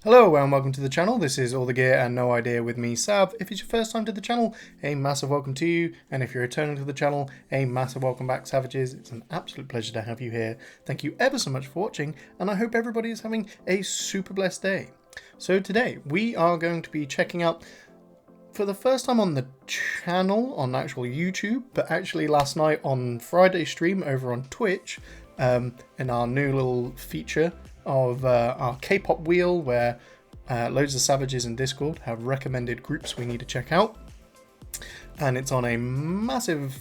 Hello and welcome to the channel. This is All the Gear and No Idea with me, Sav. If it's your first time to the channel, a massive welcome to you. And if you're returning to the channel, a massive welcome back, Savages. It's an absolute pleasure to have you here. Thank you ever so much for watching, and I hope everybody is having a super blessed day. So today we are going to be checking out, for the first time on the channel, on actual YouTube, but actually last night on Friday stream over on Twitch, in our new little feature of our K-pop wheel, where loads of Savages in Discord have recommended groups we need to check out, and it's on a massive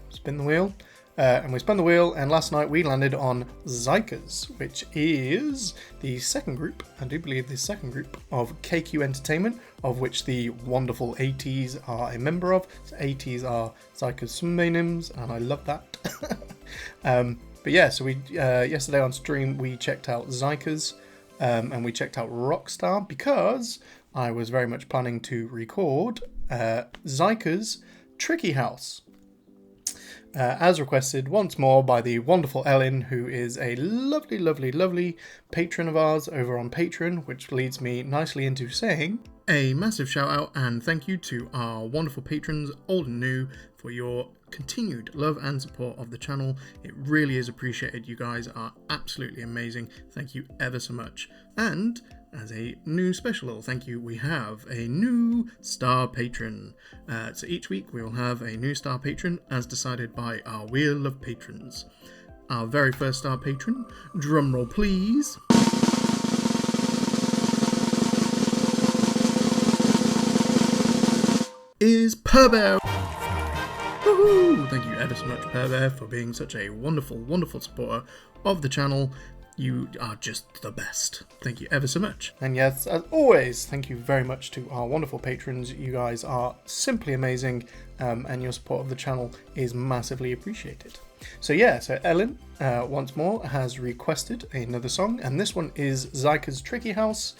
spin the wheel, and we spun the wheel, and last night we landed on Xikers, which is the second group, I do believe the second group of KQ Entertainment, of which the wonderful ATs are a member of. So ATs are Xikers Summonims, and I love that. But yeah, so we yesterday on stream we checked out Xikers, and we checked out Rockstar because I was very much planning to record Xikers Tricky House, as requested once more by the wonderful Elin, who is a lovely, lovely, lovely patron of ours over on Patreon, which leads me nicely into saying a massive shout out and thank you to our wonderful patrons, old and new, for your continued love and support of the channel. It really is appreciated. You guys are absolutely amazing. Thank you ever so much. And as a new special little thank you, we have a new star patron. So each week we will have a new star patron as decided by our Wheel of Patrons. Our very first star patron, drumroll please, is Purbear. Woohoo! Thank you ever so much, Purbear, for being such a wonderful, wonderful supporter of the channel. You are just the best. Thank you ever so much. And yes, as always, thank you very much to our wonderful patrons. You guys are simply amazing, and your support of the channel is massively appreciated. So yeah, so Elin, once more, has requested another song, and this one is Xikers Tricky House.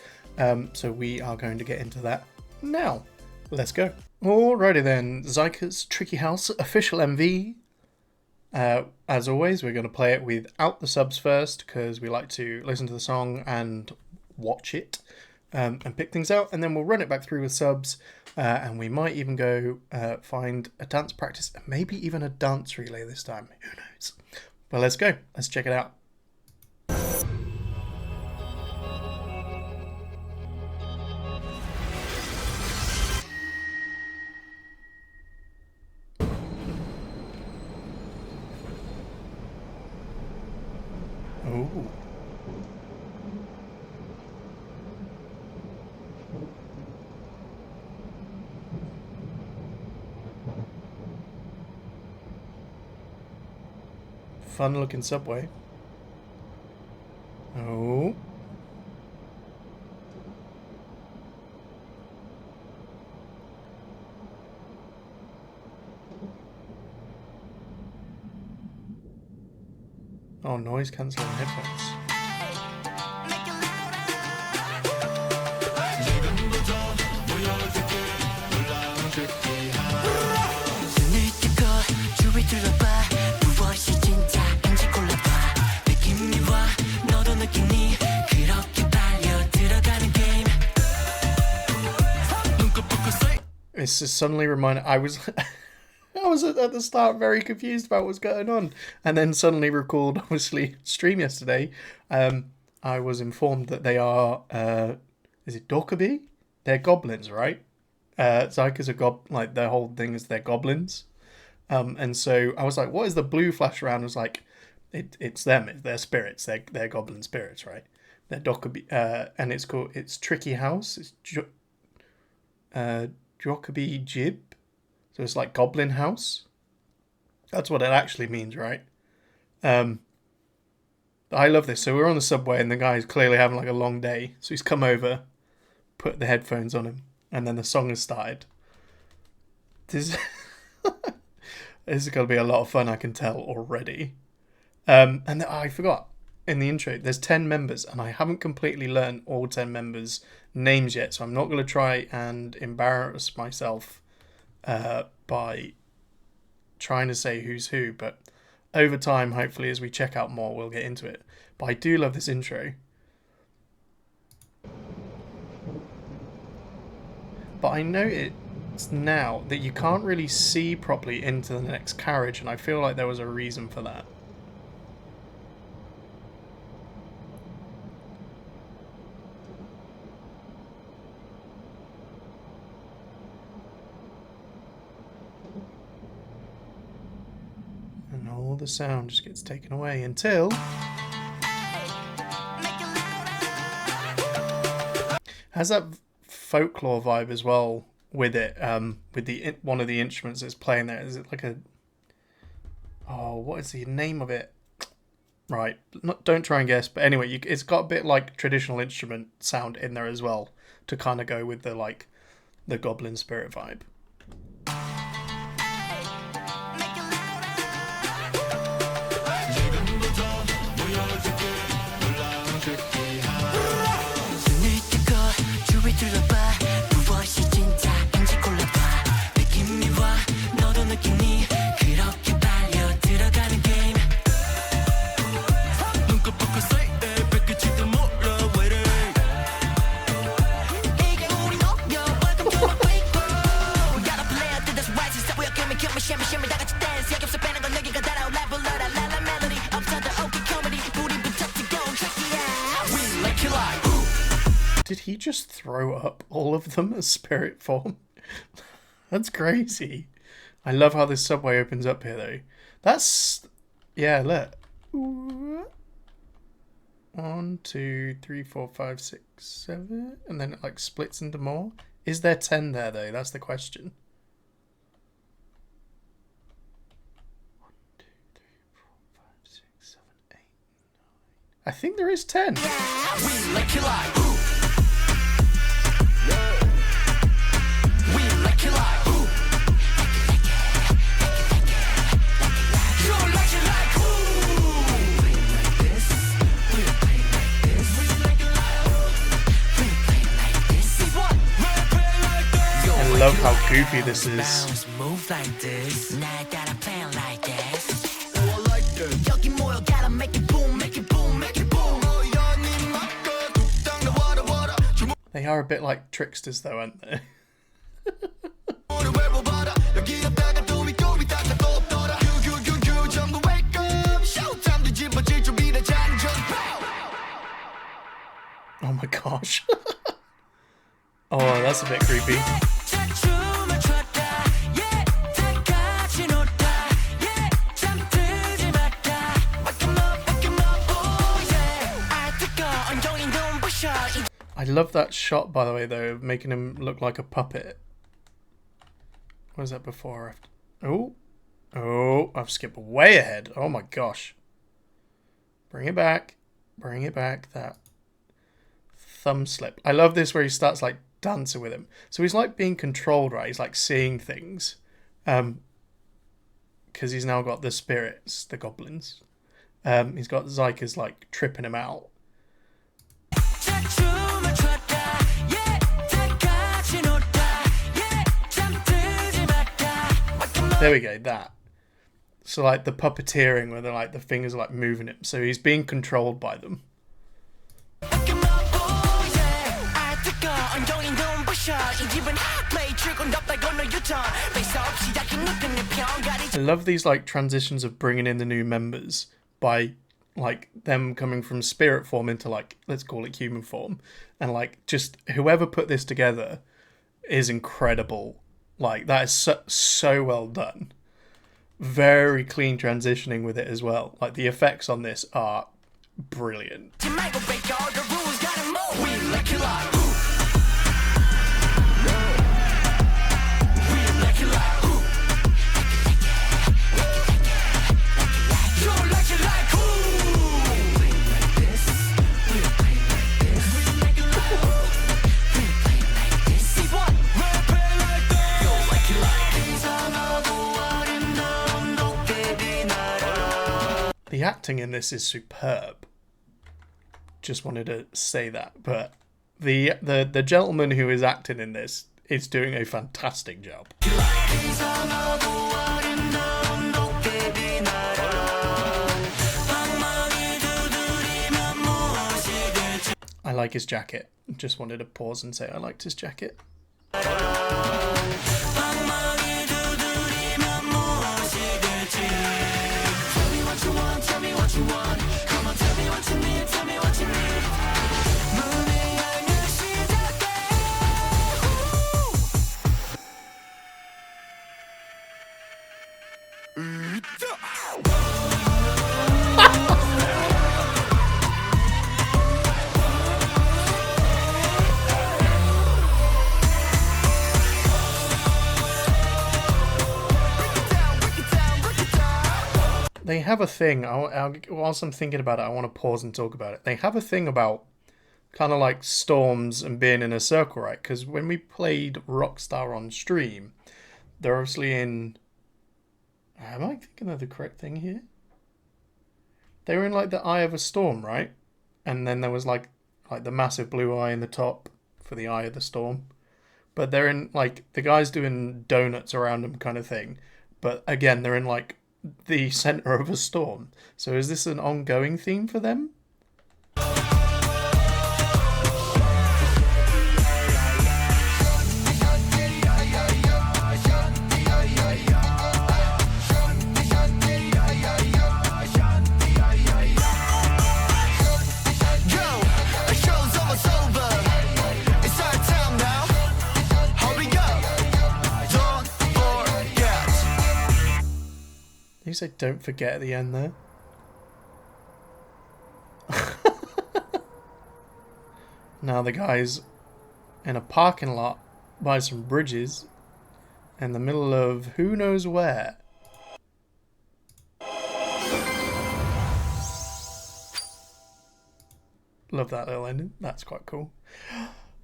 So we are going to get into that now. Let's go. Alrighty then, Xikers Tricky House official MV. As always, we're going to play it without the subs first because we like to listen to the song and watch it, and pick things out, and then we'll run it back through with subs, and we might even go find a dance practice and maybe even a dance relay this time. Who knows? But let's go. Let's check it out. Oh. Fun looking subway. Oh. Oh, noise cancelling headphones. It's just suddenly reminded. I was at the start very confused about what's going on, and then suddenly recalled, obviously, stream yesterday. I was informed that they are, is it Dorkaby? They're goblins, right? Xikers are like their whole thing is they're goblins. And so I was like, what is the blue flash around? I was like, it's them, it's their spirits, they're goblin spirits, right? They're Dorkaby, and it's Tricky House. It's Dorkaby Jib. So it's like Goblin House. That's what it actually means, right? I love this. So we're on the subway and the guy's clearly having like a long day. So he's come over, put the headphones on him, and then the song has started. This is going to be a lot of fun, I can tell already. And I forgot, in the intro, there's 10 members, and I haven't completely learned all 10 members' names yet, so I'm not going to try and embarrass myself by trying to say who's who, but over time, hopefully, as we check out more, we'll get into it. But I do love this intro. but I noticed now that you can't really see properly into the next carriage, and I feel like there was a reason for that. And all the sound just gets taken away until... has that folklore vibe as well with it, with the one of the instruments that's playing there. Is it like a... oh, what is the name of it? Right, don't try and guess, but anyway, it's got a bit like traditional instrument sound in there as well to kind of go with the like the goblin spirit vibe. Did he just throw up all of them as spirit form? That's crazy. I love how this subway opens up here, though. That's... yeah, look. 1, 2, 3, 4, 5, 6, 7. And then it, like, splits into more. Is there 10 there, though? That's the question. 1, 2, 3, 4, 5, 6, 7, 8, 9. I think there is 10. I love how goofy this is. They are a bit like tricksters though, aren't they? Oh my gosh. Oh, that's a bit creepy. I love that shot, by the way, though, of making him look like a puppet. What was that before or after? Oh. Oh, I've skipped way ahead. Oh my gosh. Bring it back. Bring it back. That thumb slip. I love this where he starts like dancing with him. So he's like being controlled, right? He's like seeing things. Because he's now got the spirits, the goblins. He's got Xikers like tripping him out. There we go, that. So like the puppeteering where they're like the fingers are like moving him. So he's being controlled by them. I love these like transitions of bringing in the new members by like them coming from spirit form into like, let's call it human form. And like just whoever put this together is incredible. Like that is so well done. Very clean transitioning with it as well. Like the effects on this are brilliant. The acting in this is superb. Just wanted to say that, but the gentleman who is acting in this is doing a fantastic job. I like his jacket. Just wanted to pause and say I liked his jacket. They have a thing, whilst I'm thinking about it, I want to pause and talk about it. They have a thing about kind of like storms and being in a circle, right? Because when we played Rockstar on stream, they're obviously in... Am I thinking of the correct thing here? They were in like the eye of a storm, right? And then there was like the massive blue eye in the top for the eye of the storm. But they're in like the guy's doing donuts around them kind of thing. But again, they're in like the center of a storm. So is this an ongoing theme for them? You say don't forget at the end there. Now the guy's in a parking lot by some bridges in the middle of who knows where. Love that little ending. That's quite cool.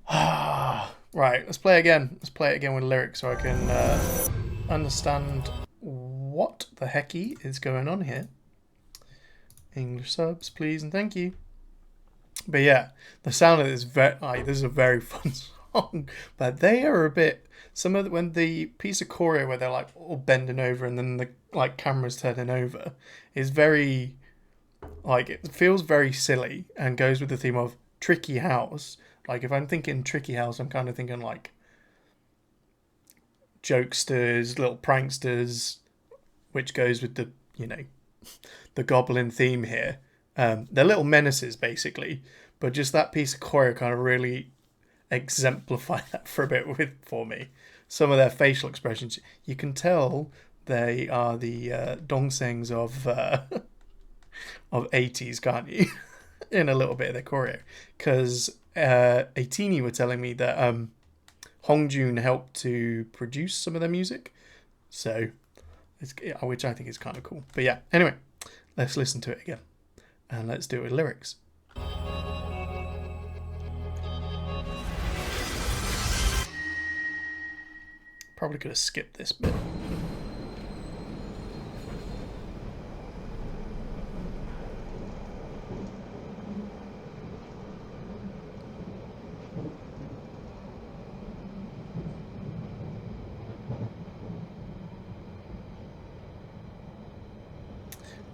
Right, let's play again. Let's play it again with lyrics so I can understand what the hecky is going on here. English subs, please and thank you. But yeah, the sound of this this is a very fun song. But they are a bit when the piece of choreo where they're like all bending over and then the like camera's turning over is very like it feels very silly and goes with the theme of tricky house. Like if I'm thinking tricky house, I'm kind of thinking like jokesters, little pranksters, which goes with the, you know, the goblin theme here. They're little menaces, basically. But just that piece of choreo kind of really exemplified that for a bit for me. Some of their facial expressions, you can tell they are the dongsengs of 80s, can't you? In a little bit of their choreo. Because ATG&NI were telling me that Hongjun helped to produce some of their music. So... which I think is kind of cool. But yeah, anyway, let's listen to it again. And let's do it with lyrics. Probably could have skipped this bit.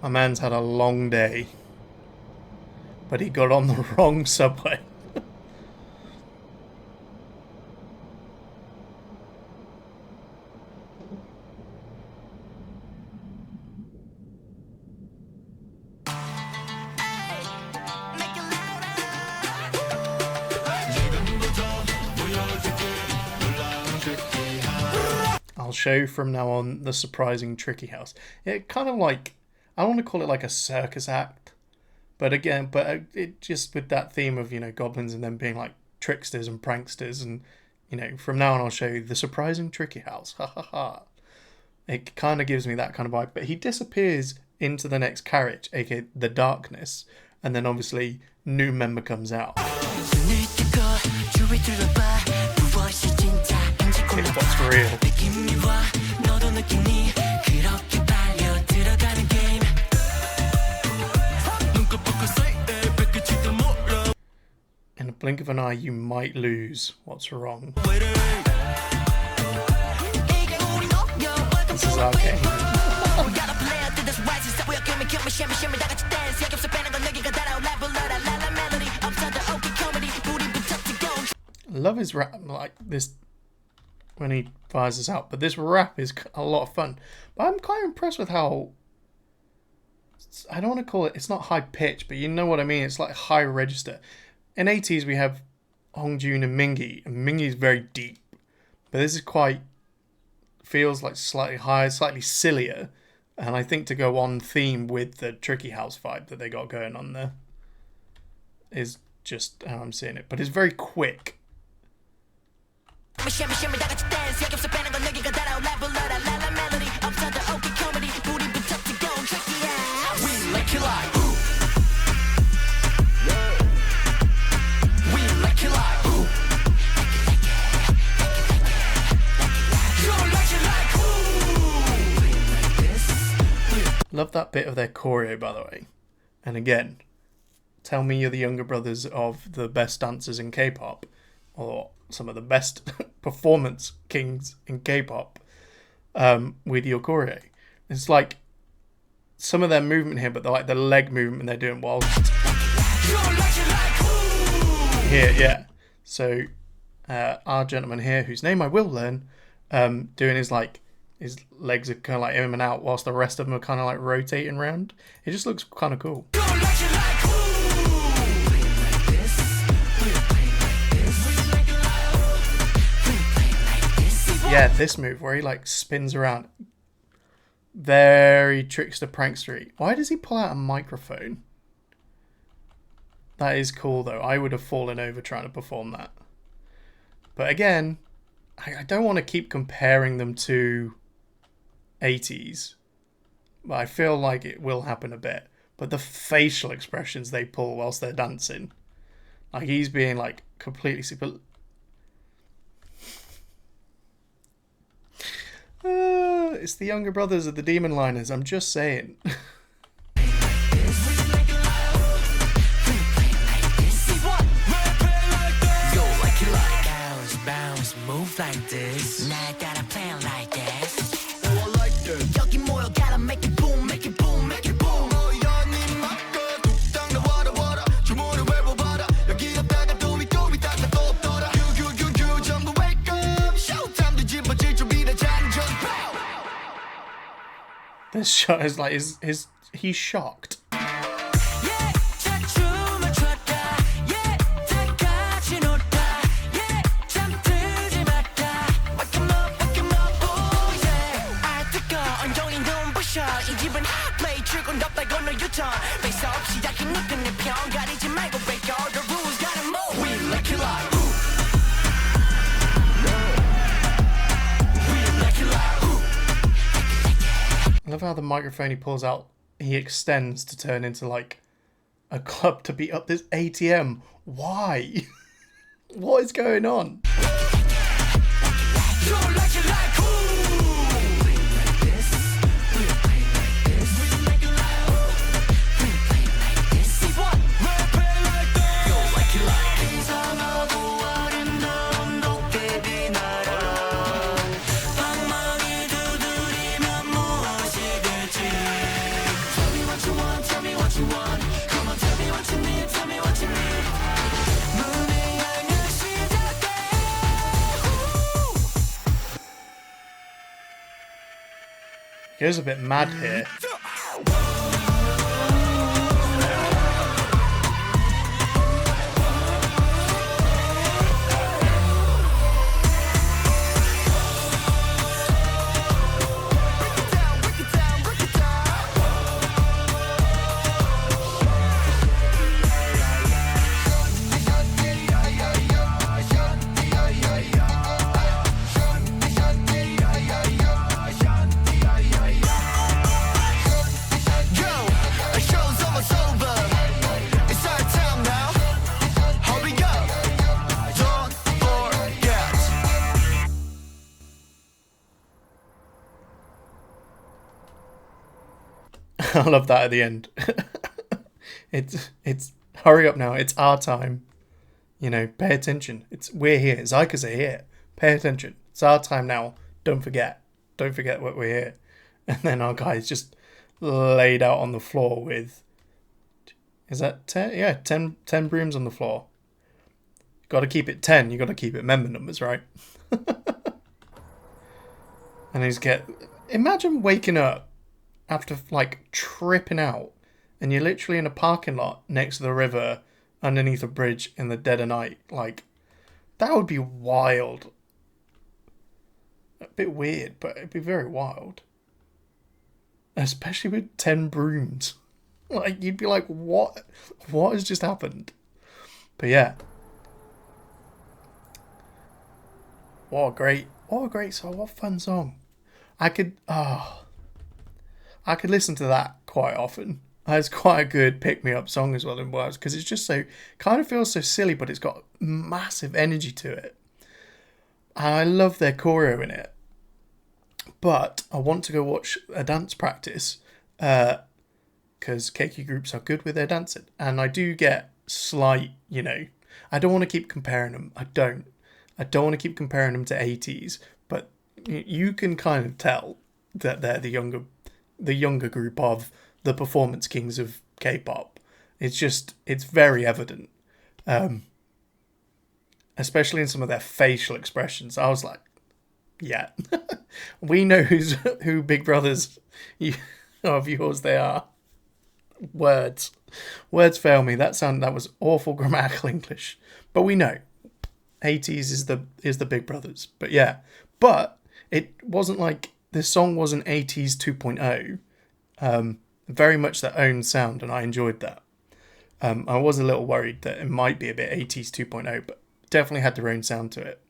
My man's had a long day, but he got on the wrong subway. I'll show from now on the surprising tricky house. It kind of like... I don't want to call it like a circus act, but again, it just with that theme of, you know, goblins and them being like tricksters and pranksters, and, you know, from now on I'll show you the surprising tricky house. Ha ha ha. It kind of gives me that kind of vibe, but he disappears into the next carriage, aka the darkness, and then obviously new member comes out. TikTok's real. In a blink of an eye, you might lose. What's wrong? This is our game. Love his rap like this when he fires this out, but this rap is a lot of fun. But I'm quite impressed with how, I don't want to call it, it's not high pitch, but you know what I mean. It's like high register. In 80s we have Hongjun and Mingi is very deep, but this is quite, feels like slightly higher, slightly sillier, And I think to go on theme with the Tricky House vibe that they got going on there is just how I'm seeing it. But it's very quick. Love that bit of their choreo, by the way. And again, tell me you're the younger brothers of the best dancers in K-pop, or some of the best performance kings in K-pop, with your choreo. It's like some of their movement here, but they're like the leg movement they're doing whilst here, yeah. So our gentleman here, whose name I will learn, doing his legs are kind of like in and out, whilst the rest of them are kind of like rotating around. It just looks kind of cool. Yeah, this move where he like spins around. Very trickster prankstery. Why does he pull out a microphone? That is cool though. I would have fallen over trying to perform that. But again, I don't want to keep comparing them to 80s. But I feel like it will happen a bit. But the facial expressions they pull whilst they're dancing. Like he's being like completely super... it's the younger brothers of the Demon Liners, I'm just saying. Move like this. Now I got a plan like this. Oh, I like that. 여기 모여 gotta make it boom, make it boom, make it boom. 여님 막가 뚝딱 나와라 와라 주문을 외워봐라 여기 없다가 도미 따가 또 없더라 규 전부 wake up showtime 뒤집어질 준비된 장전. This shot is like he's shocked. I love how the microphone he pulls out, he extends to turn into like a club to beat up this ATM. Why? What is going on? He goes a bit mad here. I love that at the end. It's hurry up now. It's our time. You know, pay attention. We're here. Xikers are here. Pay attention. It's our time now. Don't forget. Don't forget what we're here. And then our guy's just laid out on the floor with, is that 10? Yeah, 10 brooms on the floor. Got to keep it 10. You got to keep it member numbers, right? And imagine waking up after like tripping out and you're literally in a parking lot next to the river underneath a bridge in the dead of night. Like, that would be wild. A bit weird, but it'd be very wild. especially with 10 brooms. Like, you'd be like, what has just happened? But yeah. What a great song. What a fun song. I could listen to that quite often. It's quite a good pick-me-up song as well in words, because it's just so, kind of feels so silly, but it's got massive energy to it. And I love their choreo in it. But I want to go watch a dance practice, because KQ groups are good with their dancing. And I do get slight, I don't want to keep comparing them. I don't want to keep comparing them to 80s, but you can kind of tell that they're the younger group of the performance kings of K-pop. It's very evident, especially in some of their facial expressions. I was like, yeah, we know who Big Brothers of yours they are. Words fail me. That was awful grammatical English, but we know 80s is the Big Brothers. But yeah, but it wasn't like this song wasn't 80s 2.0. Very much their own sound, and I enjoyed that. I was a little worried that it might be a bit 80s 2.0, but definitely had their own sound to it.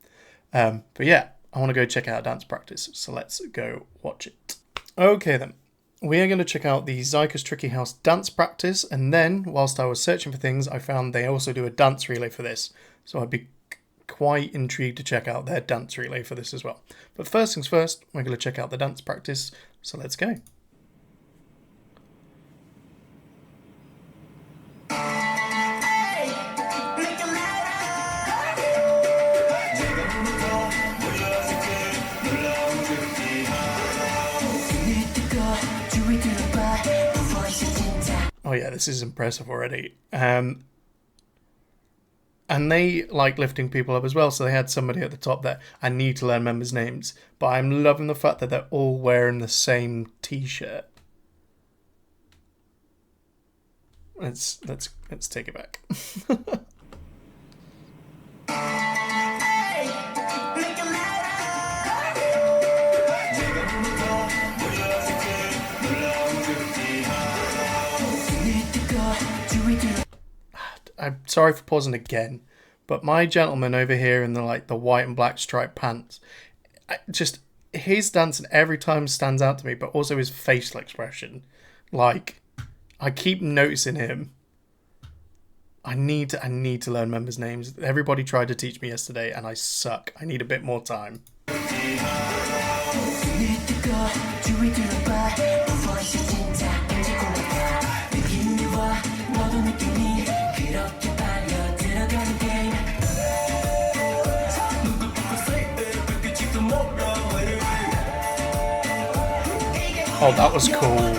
But yeah, I want to go check out dance practice, so let's go watch it. Okay then, we are going to check out the Xikers Tricky House dance practice, and then whilst I was searching for things, I found they also do a dance relay for this, so I'd be quite intrigued to check out their dance relay for this as well. But first things first, we're going to check out the dance practice, so let's go. Oh yeah, this is impressive already. And they like lifting people up as well, so they had somebody at the top there. I need to learn members' names, but I'm loving the fact that they're all wearing the same t-shirt. Let's take it back. I'm sorry for pausing again, but my gentleman over here in the white and black striped pants, his dancing every time stands out to me, but also his facial expression. Like, I keep noticing him. I need to learn members' names. Everybody tried to teach me yesterday, and I suck. I need a bit more time. Oh, that was cool.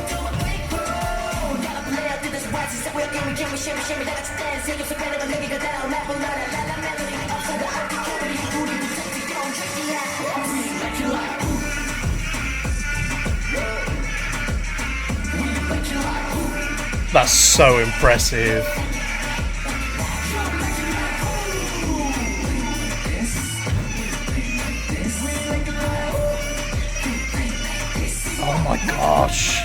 That's so impressive. Oh my gosh.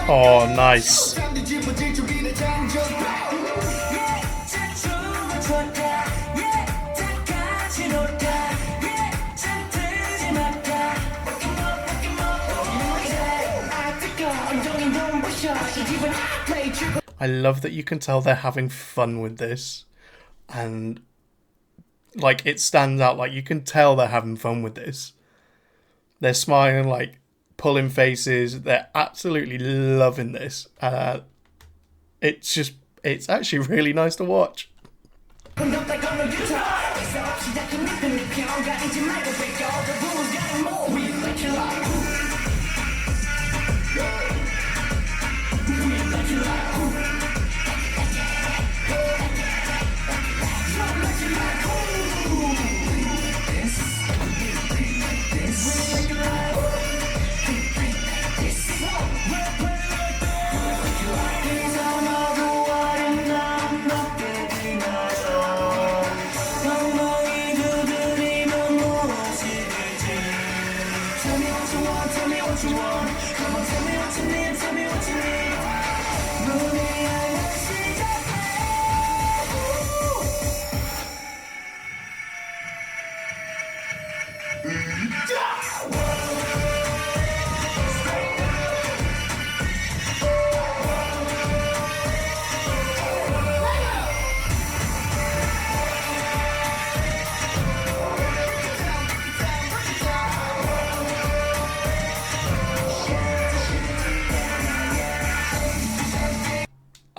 Oh, nice. I love that you can tell they're having fun with this, and like it stands out. Like you can tell they're having fun with this. They're smiling, like pulling faces. They're absolutely loving this. It's actually really nice to watch.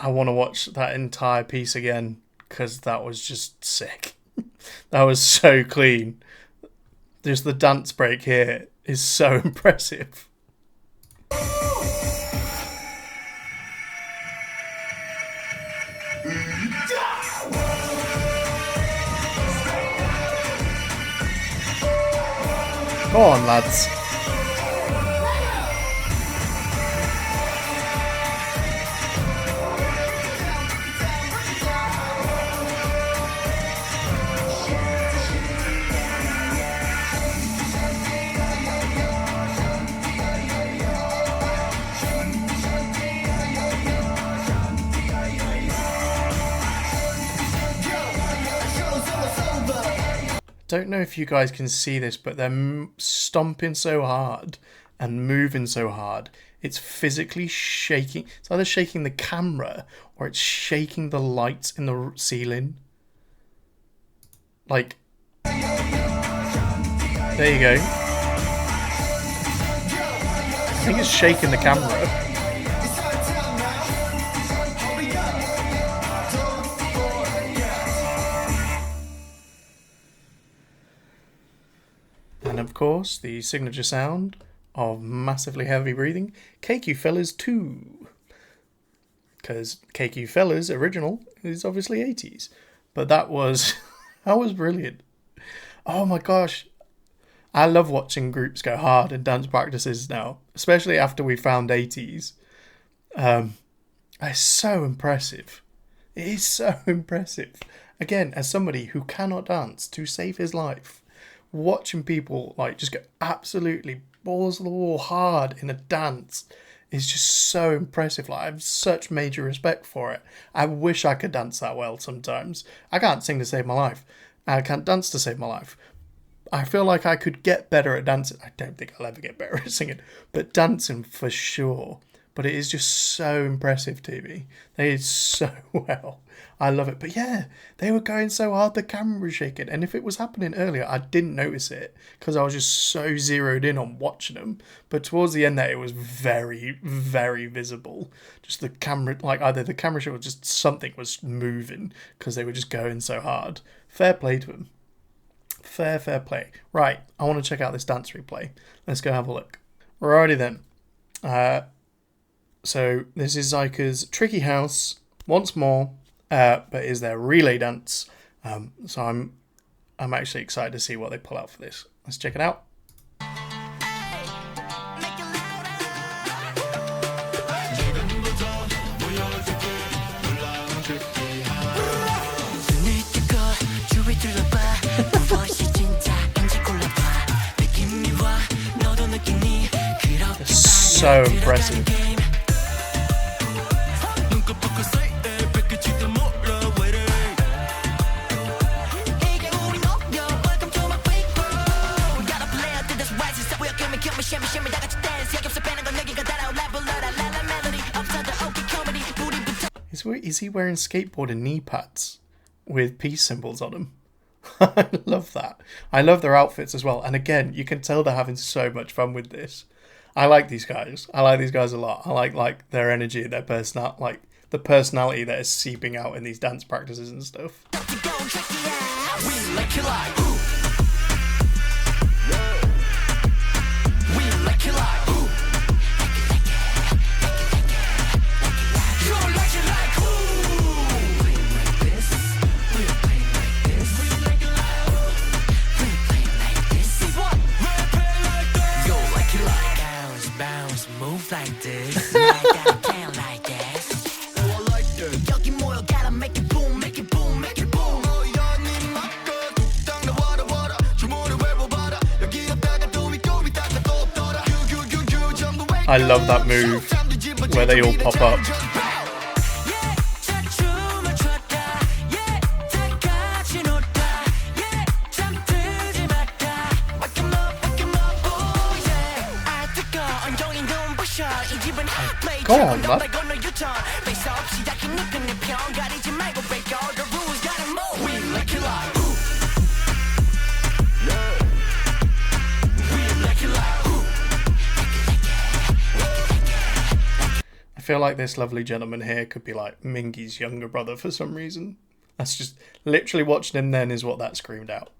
I want to watch that entire piece again because that was just sick. That was so clean. Just the dance break here is so impressive. Go on, lads. Don't know if you guys can see this, but they're stomping so hard and moving so hard. It's physically shaking. It's either shaking the camera or it's shaking the lights in the ceiling. Like, there you go. I think it's shaking the camera. And of course, the signature sound of massively heavy breathing, KQ Fellas 2. Because KQ Fellas original is obviously 80s. But that was brilliant. Oh my gosh. I love watching groups go hard in dance practices now, especially after we found 80s. It's so impressive. It is so impressive. Again, as somebody who cannot dance to save his life, watching people like just go absolutely balls to the wall hard in a dance is just so impressive. Like, I have such major respect for it. I wish I could dance that well sometimes. I can't sing to save my life. I can't dance to save my life. I feel like I could get better at dancing. I don't think I'll ever get better at singing, but dancing for sure. But it is just so impressive to me. They did so well. I love it. But yeah, they were going so hard, the camera was shaking. And if it was happening earlier, I didn't notice it because I was just so zeroed in on watching them. But towards the end there, it was very, very visible. Just the camera, like either the camera shot or just something was moving because they were just going so hard. Fair play to them. Fair play. Right, I want to check out this dance replay. Let's go have a look. Alrighty then. So this is Xikers' Tricky House once more, but is their relay dance. So I'm actually excited to see what they pull out for this. Let's check it out. So impressive. Is he wearing skateboarding knee pads with peace symbols on them? I love that. I love their outfits as well. And again, you can tell they're having so much fun with this. I like these guys. I like these guys a lot. I like their energy, their like the personality that is seeping out in these dance practices and stuff. Like this, I got a plan like this. Oh, I like that. 여기 모여 gotta make it boom, make it boom, make it boom. 여기 앞다가 도미 닦아 또 I love that move where they all pop up. Go on, man. I feel like this lovely gentleman here could be like Mingy's younger brother for some reason. That's just literally watching him then is what that screamed out.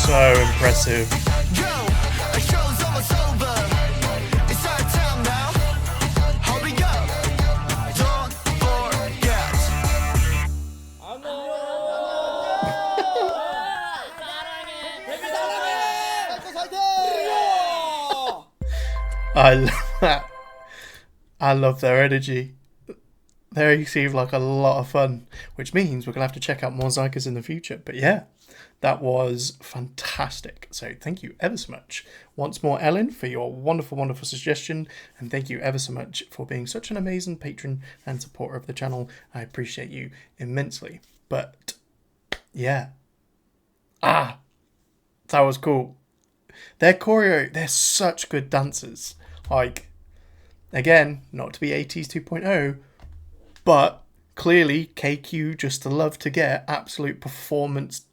So impressive. I love that. I love their energy. They seem like a lot of fun, which means we're going to have to check out more Xikers in the future. But yeah, that was fantastic. So thank you ever so much once more, Elin, for your wonderful, wonderful suggestion. And thank you ever so much for being such an amazing patron and supporter of the channel. I appreciate you immensely. But yeah. That was cool. Their choreo, they're such good dancers. Like, again, not to be ATs 2.0, but clearly KQ just love to get absolute performance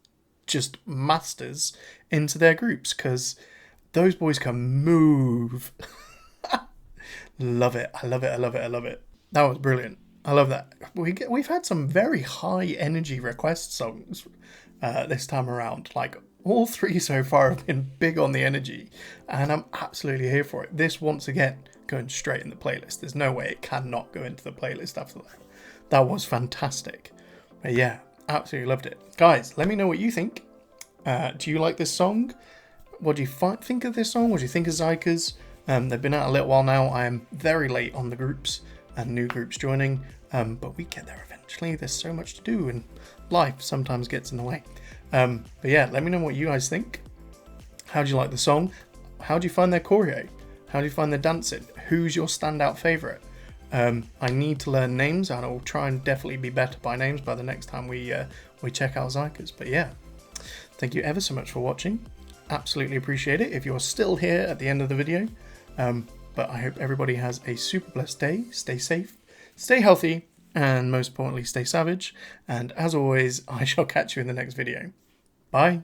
just masters into their groups, because those boys can move. Love it. I love it. I love it. I love it. That was brilliant. I love that. We've had some very high energy request songs this time around. Like, all three so far have been big on the energy, and I'm absolutely here for it. This, once again, going straight in the playlist. There's no way it cannot go into the playlist after that. That was fantastic. But yeah, absolutely loved it. Guys, let me know what you think. Do you like this song? What do you think of this song? What do you think of Xikers? They've been out a little while now. I am very late on the groups and new groups joining, but we get there eventually. There's so much to do, and life sometimes gets in the way. But yeah, let me know what you guys think. How do you like the song? How do you find their choreo? How do you find their dancing? Who's your standout favourite? I need to learn names, and I'll try and definitely be better by names by the next time we check out Xikers. But yeah, thank you ever so much for watching. Absolutely appreciate it if you're still here at the end of the video. But I hope everybody has a super blessed day. Stay safe, stay healthy, and most importantly, stay savage. And as always, I shall catch you in the next video. Bye.